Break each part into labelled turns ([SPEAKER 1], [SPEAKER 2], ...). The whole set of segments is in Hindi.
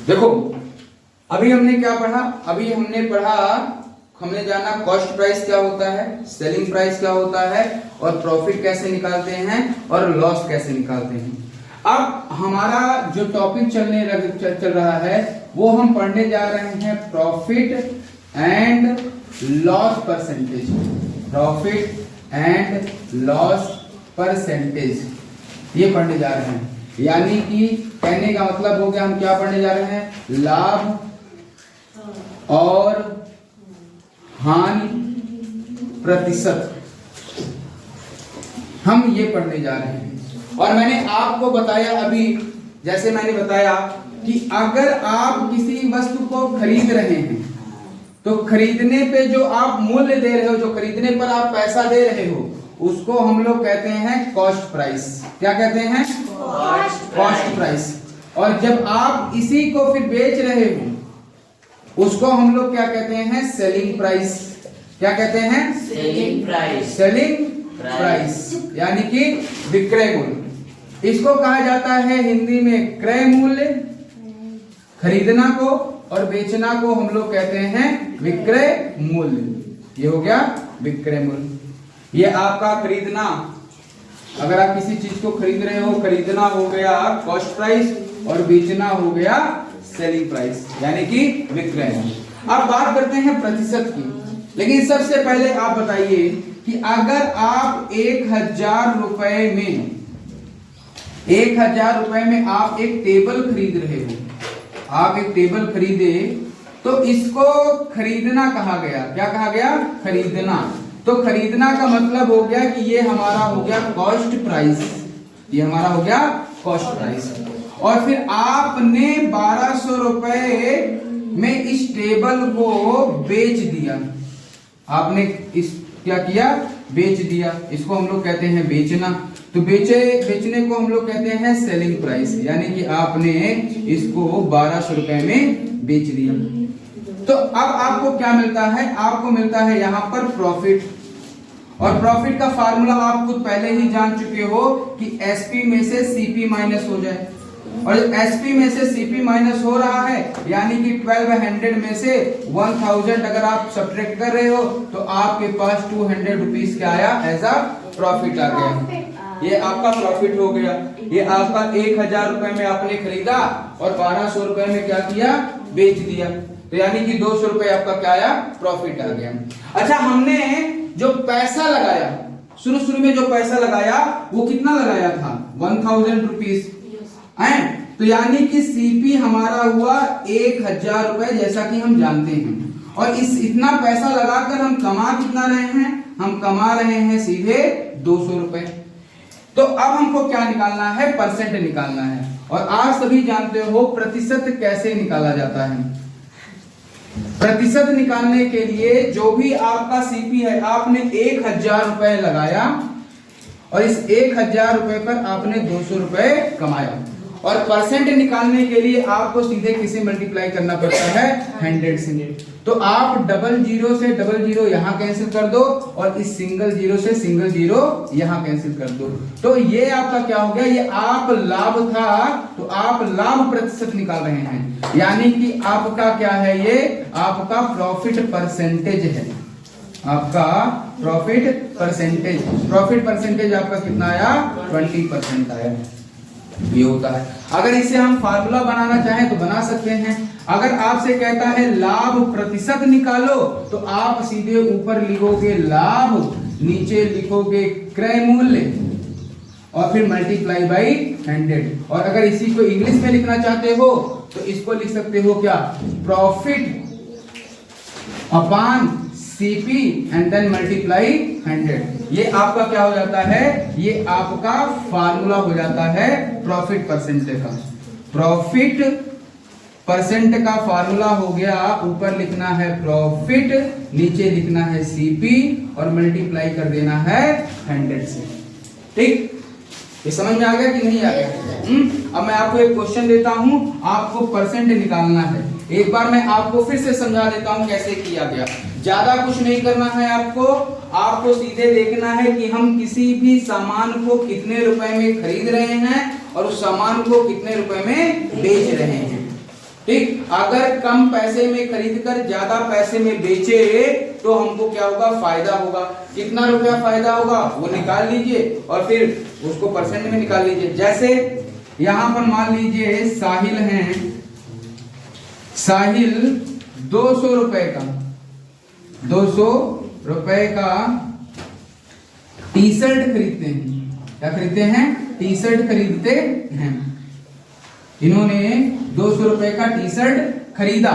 [SPEAKER 1] देखो अभी हमने क्या पढ़ा, अभी हमने पढ़ा, हमने जाना कॉस्ट प्राइस क्या होता है, सेलिंग प्राइस क्या होता है, और प्रॉफिट कैसे निकालते हैं और लॉस कैसे निकालते हैं। अब हमारा जो टॉपिक चल रहा है वो हम पढ़ने जा रहे हैं profit and loss percentage. Profit and loss percentage ये पढ़ने जा रहे हैं। यानी कि कहने का मतलब हो गया हम क्या पढ़ने जा रहे हैं, लाभ और हानि प्रतिशत, हम ये पढ़ने जा रहे हैं। और मैंने आपको बताया अभी, जैसे मैंने बताया कि अगर आप किसी वस्तु को खरीद रहे हैं तो खरीदने पे जो आप मूल्य दे रहे हो, जो खरीदने पर आप पैसा दे रहे हो, उसको हम लोग कहते हैं कॉस्ट प्राइस। क्या कहते हैं? Cost price. और जब आप इसी को फिर बेच रहे हो उसको हम लोग क्या कहते हैं? Selling price. क्या कहते हैं?
[SPEAKER 2] Selling price.
[SPEAKER 1] सेलिंग प्राइस यानी कि विक्रय मूल्य। इसको कहा जाता है हिंदी में क्रय मूल्य। खरीदना को और बेचना को हम लोग कहते हैं विक्रय मूल्य। ये हो गया विक्रय मूल्य। ये आपका खरीदना, अगर आप किसी चीज को खरीद रहे हो, खरीदना हो गया कॉस्ट प्राइस और बेचना हो गया सेलिंग प्राइस यानी कि विक्रय मूल्य। अब बात करते हैं प्रतिशत की। लेकिन सबसे पहले आप बताइए कि अगर आप 1000 रुपए में, 1000 रुपए में आप एक टेबल खरीद रहे हो, आप एक टेबल खरीदे तो इसको खरीदना कहा गया। क्या कहा गया? खरीदना। तो खरीदना का मतलब हो गया कि ये हमारा हो गया कॉस्ट प्राइस, ये हमारा हो गया कॉस्ट प्राइस। और फिर आपने 1200 रुपए में इस टेबल को बेच दिया। आपने इस क्या किया? बेच दिया। इसको हम लोग कहते हैं बेचना। तो बेचने को हम लोग कहते हैं सेलिंग प्राइस, यानी कि आपने इसको 1200 रुपए में बेच दिया। तो अब आपको क्या मिलता है? आपको मिलता है यहां पर प्रॉफिट। और प्रॉफिट का फार्मूला आप खुद पहले ही जान चुके हो कि एसपी में से सीपी माइनस हो जाए। और जब एसपी में से सीपी माइनस हो रहा है यानी कि 1200 में से 1000 अगर आप सब्ट्रैक्ट कर रहे हो तो आपके पास 200 रुपीज क्या आया? एज अ प्रॉफिट आ गया। ये आपका प्रॉफिट हो गया। ये आपका 1000 रुपए में आपने खरीदा और 1200 रुपए में क्या किया? बेच दिया। तो यानी कि 200 रुपए आपका क्या आया? प्रॉफिट आ गया। अच्छा, हमने जो पैसा लगाया, शुरू में जो पैसा लगाया वो कितना लगाया था? 1000 रुपीज। तो यानी कि सीपी हमारा हुआ 1000 रुपए, जैसा कि हम जानते हैं। और इतना पैसा लगाकर हम कमा कितना रहे हैं? हम कमा रहे हैं सीधे 200 रुपए। तो अब हमको क्या निकालना है? परसेंट निकालना है। और आप सभी जानते हो प्रतिशत कैसे निकाला जाता है। प्रतिशत निकालने के लिए जो भी आपका सीपी है, आपने 1000 रुपए लगाया और इस 1000 रुपए पर आपने 200 रुपए कमाया। और परसेंट निकालने के लिए आपको सीधे किसे मल्टीप्लाई करना पड़ता है? 100 से। तो आप 00 से 00 यहां कैंसिल कर दो और इस सिंगल जीरो से सिंगल जीरो यहां कैंसिल कर दो। तो ये आपका क्या हो गया? ये आप लाभ था तो आप लाभ प्रतिशत निकाल रहे हैं, यानी कि आपका क्या है? ये आपका प्रॉफिट परसेंटेज है। आपका प्रॉफिट परसेंटेज, प्रॉफिट परसेंटेज आपका कितना आया? 20% आया। ये होता है। अगर इसे हम फार्मूला बनाना चाहें तो बना सकते हैं। अगर आपसे कहता है लाभ प्रतिशत निकालो तो आप सीधे ऊपर लिखोगे लाभ, नीचे लिखोगे क्रय मूल्य और फिर मल्टीप्लाई बाई 100। और अगर इसी को इंग्लिश में लिखना चाहते हो तो इसको लिख सकते हो क्या? Profit upon CP and then multiply 100। ये आपका क्या हो जाता है? ये आपका फार्मूला हो जाता है प्रॉफिट परसेंट का। प्रॉफिट परसेंट का फार्मूला हो गया, ऊपर लिखना है प्रॉफिट, नीचे लिखना है सीपी और मल्टीप्लाई कर देना है 100 से। ठीक, ये समझ में आ गया कि नहीं आ गया? अब मैं आपको एक क्वेश्चन देता हूं, आपको परसेंट निकालना है। एक बार मैं आपको फिर से समझा देता हूं कैसे किया गया। ज्यादा कुछ नहीं करना है आपको सीधे देखना है कि हम किसी भी सामान को कितने रुपए में खरीद रहे हैं और उस सामान को कितने रुपए में बेच रहे हैं। ठीक, अगर कम पैसे में खरीद कर ज्यादा पैसे में बेचे तो हमको क्या होगा, फायदा होगा। कितना रुपया फायदा होगा वो निकाल लीजिए और फिर उसको परसेंट में निकाल लीजिए। जैसे यहां पर मान लीजिए साहिल हैं, साहिल 200 रुपए का 200 रुपए का टी शर्ट खरीदते हैं। क्या खरीदते हैं? टी शर्ट खरीदते हैं। इन्होंने 200 रुपए का टी शर्ट खरीदा।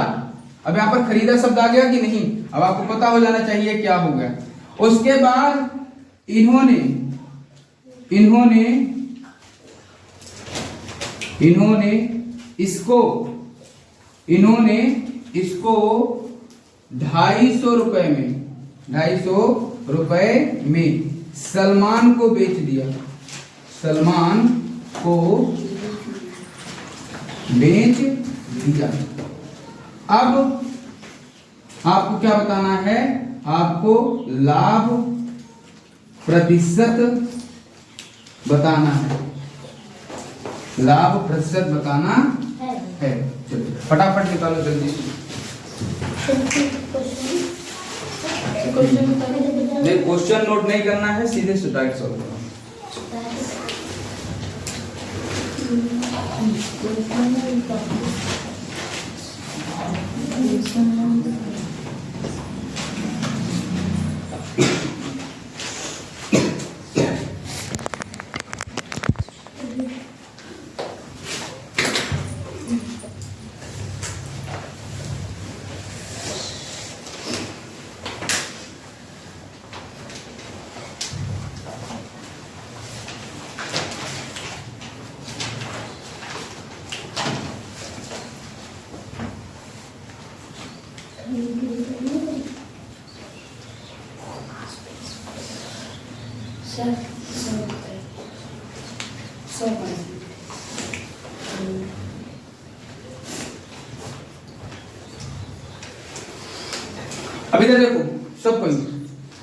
[SPEAKER 1] अब यहां पर खरीदा शब्द आ गया कि नहीं? अब आपको पता हो जाना चाहिए क्या हो गया। उसके बाद इन्होंने इसको 250 रुपए में सलमान को बेच दिया। सलमान को बेच दिया। अब आपको क्या बताना है? आपको लाभ प्रतिशत बताना है। लाभ प्रतिशत बताना है। चलिए फटाफट निकालो जल्दी से। क्वेश्चन नोट नहीं करना है, सीधे स्ट्राइट सॉल्व करना। अभी तक देखो सब कोई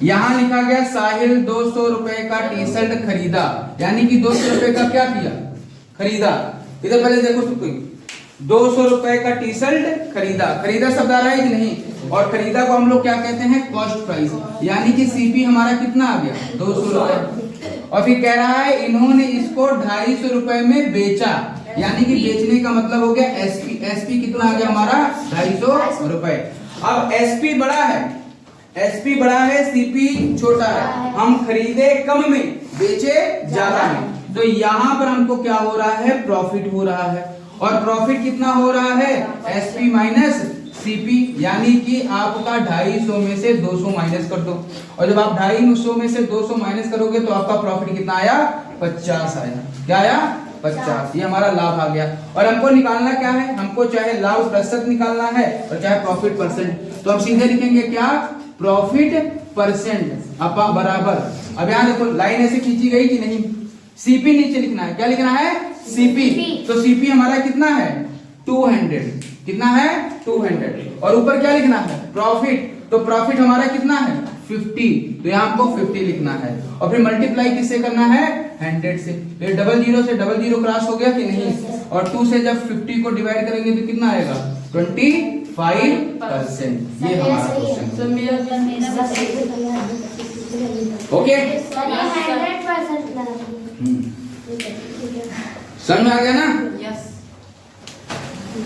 [SPEAKER 1] यहां लिखा गया साहिल 200 रुपए का टी शर्ट खरीदा, यानी कि 200 रुपए का क्या किया? खरीदा। इधर पहले देखो सब कोई 200 रुपए का टी शर्ट खरीदा। खरीदा शब्द आ रहा है कि नहीं? और खरीदा को हम लोग क्या कहते हैं? कॉस्ट प्राइस, यानी कि सीपी हमारा कितना आ गया? 200 रुपए। और फिर कह रहा है इन्होंने इसको 250 रुपए में बेचा, यानी कि बेचने का मतलब हो गया एसपी। एसपी कितना आ गया हमारा? 250 रुपए। अब एसपी बड़ा है, सीपी छोटा है। हम खरीदे कम में, बेचे ज्यादा में, तो यहाँ पर हमको क्या हो रहा है? प्रॉफिट हो रहा है। और प्रॉफिट कितना हो रहा है? एसपी माइनस सीपी, यानी कि आपका 250 में से 200 माइनस कर दो। और जब आप 250 में से 200 माइनस करोगे तो आपका प्रॉफिट कितना आया? 50 आया। क्या आया? 50। ये हमारा लाभ आ गया। और हमको निकालना क्या है? हमको चाहे लाभ प्रतिशत निकालना है और चाहे प्रॉफिट परसेंट। तो हम सीधे लिखेंगे क्या? प्रॉफिट परसेंट अपा बराबर। अब यहाँ देखो लाइन ऐसे खींची गई कि नहीं? सीपी नीचे लिखना है। क्या लिखना है? सीपी। तो सीपी हमारा कितना है? 200। कितना है? 200। और ऊपर क्या लिखना है? प्रॉफिट। तो प्रॉफिट हमारा कितना है? 50। तो यहाँ हमको 50 लिखना है। और फिर मल्टीप्लाई किससे करना है? 100 से। तो 00 से 00 क्रॉस हो गया कि नहीं? और 2 से जब 50 को डिवाइड करेंगे तो कितना आएगा? 25%। ये हमारा क्वेश्चन। ओके, समझ में आ गया ना?